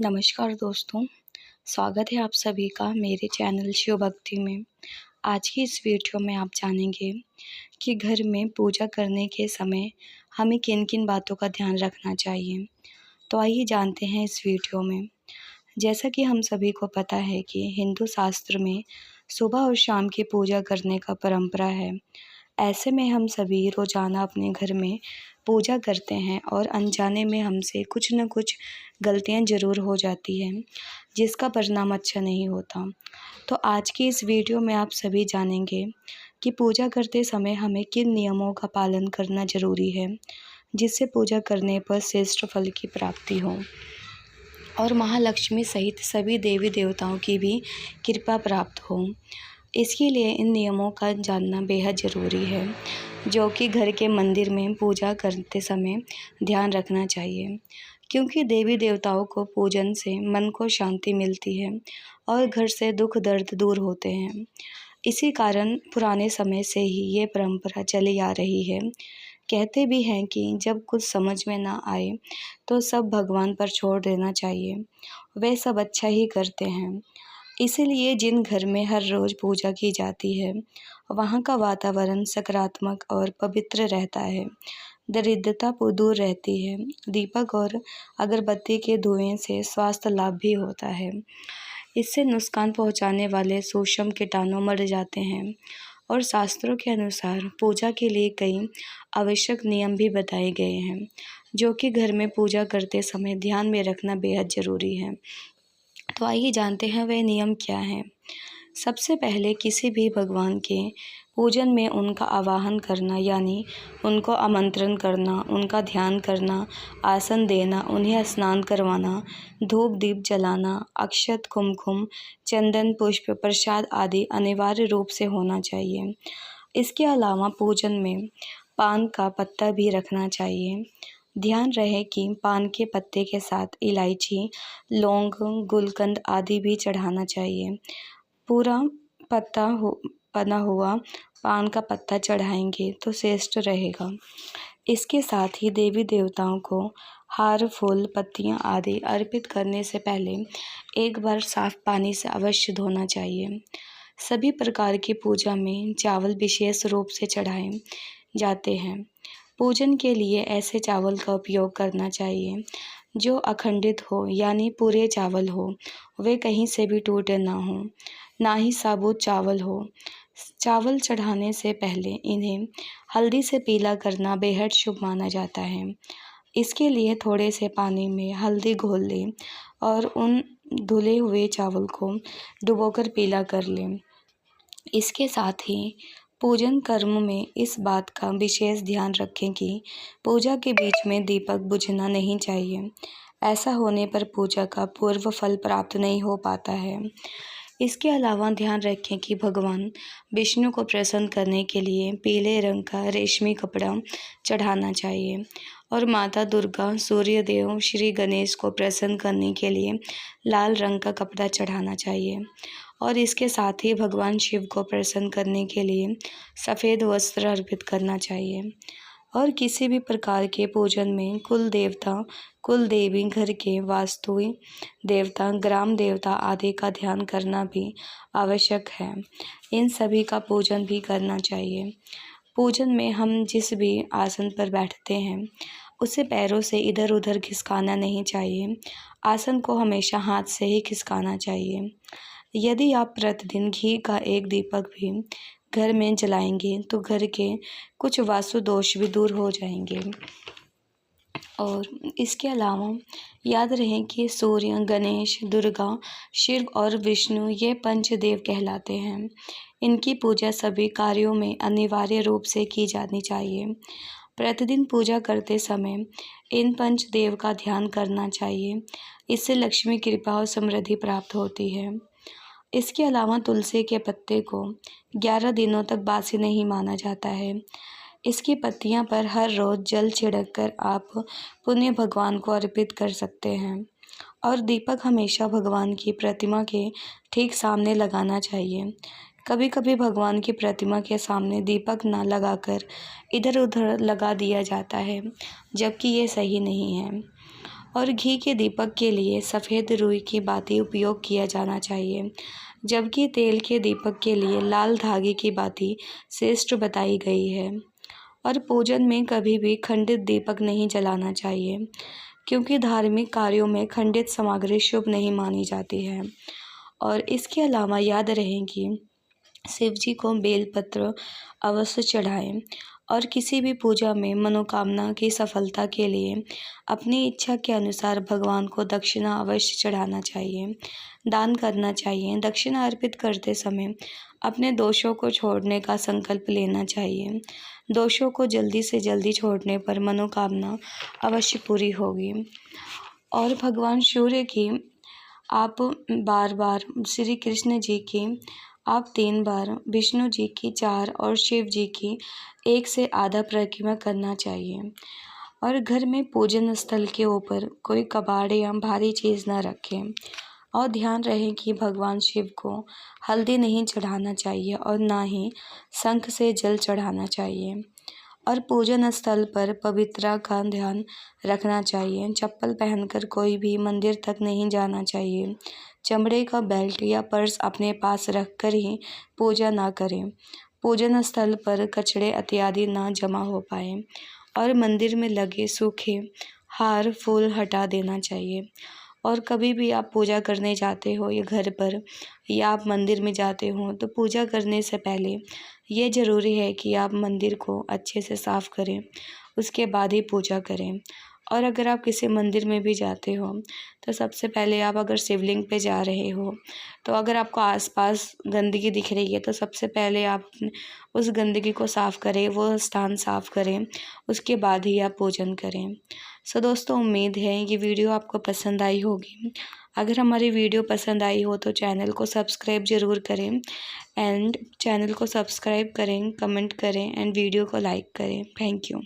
नमस्कार दोस्तों, स्वागत है आप सभी का मेरे चैनल शिव भक्ति में। आज की इस वीडियो में आप जानेंगे कि घर में पूजा करने के समय हमें किन-किन बातों का ध्यान रखना चाहिए। तो आइए जानते हैं इस वीडियो में। जैसा कि हम सभी को पता है कि हिंदू शास्त्र में सुबह और शाम की पूजा करने का परंपरा है। ऐसे में हम सभी रोज़ाना अपने घर में पूजा करते हैं और अनजाने में हमसे कुछ न कुछ गलतियाँ ज़रूर हो जाती हैं, जिसका परिणाम अच्छा नहीं होता। तो आज की इस वीडियो में आप सभी जानेंगे कि पूजा करते समय हमें किन नियमों का पालन करना ज़रूरी है, जिससे पूजा करने पर श्रेष्ठ फल की प्राप्ति हो और महालक्ष्मी सहित सभी देवी देवताओं की भी कृपा प्राप्त हो। इसके लिए इन नियमों का जानना बेहद ज़रूरी है, जो कि घर के मंदिर में पूजा करते समय ध्यान रखना चाहिए, क्योंकि देवी देवताओं को पूजन से मन को शांति मिलती है और घर से दुख दर्द दूर होते हैं। इसी कारण पुराने समय से ही ये परंपरा चली आ रही है। कहते भी हैं कि जब कुछ समझ में ना आए तो सब भगवान पर छोड़ देना चाहिए, वे सब अच्छा ही करते हैं। इसीलिए जिन घर में हर रोज़ पूजा की जाती है, वहाँ का वातावरण सकारात्मक और पवित्र रहता है, दरिद्रता दूर रहती है। दीपक और अगरबत्ती के धुएं से स्वास्थ्य लाभ भी होता है। इससे नुकसान पहुँचाने वाले सूक्ष्म कीटाणु मर जाते हैं और शास्त्रों के अनुसार पूजा के लिए कई आवश्यक नियम भी बताए गए हैं, जो कि घर में पूजा करते समय ध्यान में रखना बेहद ज़रूरी है। तो आइए जानते हैं वे नियम क्या हैं। सबसे पहले किसी भी भगवान के पूजन में उनका आवाहन करना, यानी उनको आमंत्रण करना, उनका ध्यान करना, आसन देना, उन्हें स्नान करवाना, धूप दीप जलाना, अक्षत कुमकुम, चंदन पुष्प प्रसाद आदि अनिवार्य रूप से होना चाहिए। इसके अलावा पूजन में पान का पत्ता भी रखना चाहिए। ध्यान रहे कि पान के पत्ते के साथ इलायची, लौंग, गुलकंद आदि भी चढ़ाना चाहिए। पूरा बना हुआ पान का पत्ता चढ़ाएंगे तो श्रेष्ठ रहेगा। इसके साथ ही देवी देवताओं को हार, फूल, पत्तियां आदि अर्पित करने से पहले एक बार साफ पानी से अवश्य धोना चाहिए। सभी प्रकार की पूजा में चावल विशेष रूप से चढ़ाए जाते हैं। पूजन के लिए ऐसे चावल का उपयोग करना चाहिए जो अखंडित हो, यानी पूरे चावल हो, वे कहीं से भी टूटे ना हो, ना ही साबुत चावल हो। चावल चढ़ाने से पहले इन्हें हल्दी से पीला करना बेहद शुभ माना जाता है। इसके लिए थोड़े से पानी में हल्दी घोल लें और उन धुले हुए चावल को डुबोकर पीला कर लें। इसके साथ ही पूजन कर्म में इस बात का विशेष ध्यान रखें कि पूजा के बीच में दीपक बुझना नहीं चाहिए। ऐसा होने पर पूजा का पूर्व फल प्राप्त नहीं हो पाता है। इसके अलावा ध्यान रखें कि भगवान विष्णु को प्रसन्न करने के लिए पीले रंग का रेशमी कपड़ा चढ़ाना चाहिए और माता दुर्गा, सूर्य देव, श्री गणेश को प्रसन्न करने के लिए लाल रंग का कपड़ा चढ़ाना चाहिए और इसके साथ ही भगवान शिव को प्रसन्न करने के लिए सफ़ेद वस्त्र अर्पित करना चाहिए। और किसी भी प्रकार के पूजन में कुल देवता, कुल देवी, घर के वास्तु देवता, ग्राम देवता आदि का ध्यान करना भी आवश्यक है। इन सभी का पूजन भी करना चाहिए। पूजन में हम जिस भी आसन पर बैठते हैं, उसे पैरों से इधर उधर खिसकाना नहीं चाहिए। आसन को हमेशा हाथ से ही खिसकाना चाहिए। यदि आप प्रतिदिन घी का एक दीपक भी घर में जलाएंगे तो घर के कुछ वास्तु दोष भी दूर हो जाएंगे। और इसके अलावा याद रहे कि सूर्य, गणेश, दुर्गा, शिव और विष्णु ये पंचदेव कहलाते हैं। इनकी पूजा सभी कार्यों में अनिवार्य रूप से की जानी चाहिए। प्रतिदिन पूजा करते समय इन पंचदेव का ध्यान करना चाहिए। इससे लक्ष्मी कृपा और समृद्धि प्राप्त होती है। इसके अलावा तुलसी के पत्ते को 11 दिनों तक बासी नहीं माना जाता है। इसकी पत्तियां पर हर रोज़ जल छिड़क कर आप पुण्य भगवान को अर्पित कर सकते हैं और दीपक हमेशा भगवान की प्रतिमा के ठीक सामने लगाना चाहिए। कभी कभी भगवान की प्रतिमा के सामने दीपक ना लगाकर इधर उधर लगा दिया जाता है, जबकि ये सही नहीं है। और घी के दीपक के लिए सफ़ेद रुई की बाती उपयोग किया जाना चाहिए, जबकि तेल के दीपक के लिए लाल धागे की बाती श्रेष्ठ बताई गई है। और पूजन में कभी भी खंडित दीपक नहीं जलाना चाहिए, क्योंकि धार्मिक कार्यों में खंडित सामग्री शुभ नहीं मानी जाती है। और इसके अलावा याद रहे कि शिव जी को बेलपत्र अवश्य चढ़ाएं और किसी भी पूजा में मनोकामना की सफलता के लिए अपनी इच्छा के अनुसार भगवान को दक्षिणा अवश्य चढ़ाना चाहिए, दान करना चाहिए। दक्षिणा अर्पित करते समय अपने दोषों को छोड़ने का संकल्प लेना चाहिए। दोषों को जल्दी से जल्दी छोड़ने पर मनोकामना अवश्य पूरी होगी। और भगवान सूर्य की आप बार बार, श्री कृष्ण जी की आप 3 बार, विष्णु जी की 4 और शिव जी की 1 से आधा परिक्रमा करना चाहिए। और घर में पूजन स्थल के ऊपर कोई कबाड़ या भारी चीज़ न रखें। और ध्यान रहे कि भगवान शिव को हल्दी नहीं चढ़ाना चाहिए और ना ही शंख से जल चढ़ाना चाहिए। और पूजन स्थल पर पवित्रता का ध्यान रखना चाहिए। चप्पल पहनकर कोई भी मंदिर तक नहीं जाना चाहिए। चमड़े का बेल्ट या पर्स अपने पास रखकर ही पूजा ना करें। पूजन स्थल पर कचड़े इत्यादि ना जमा हो पाए। और मंदिर में लगे सूखे हार फूल हटा देना चाहिए। और कभी भी आप पूजा करने जाते हो या घर पर या आप मंदिर में जाते हो, तो पूजा करने से पहले ये ज़रूरी है कि आप मंदिर को अच्छे से साफ़ करें, उसके बाद ही पूजा करें। और अगर आप किसी मंदिर में भी जाते हो, तो सबसे पहले आप अगर शिवलिंग पे जा रहे हो, तो अगर आपको आसपास गंदगी दिख रही है, तो सबसे पहले आप उस गंदगी को साफ़ करें, वो स्थान साफ़ करें, उसके बाद ही आप पूजन करें। सो दोस्तों, उम्मीद है ये वीडियो आपको पसंद आई होगी। अगर हमारी वीडियो पसंद आई हो तो चैनल को सब्सक्राइब ज़रूर करें कमेंट करें एंड वीडियो को लाइक करें। Thank you.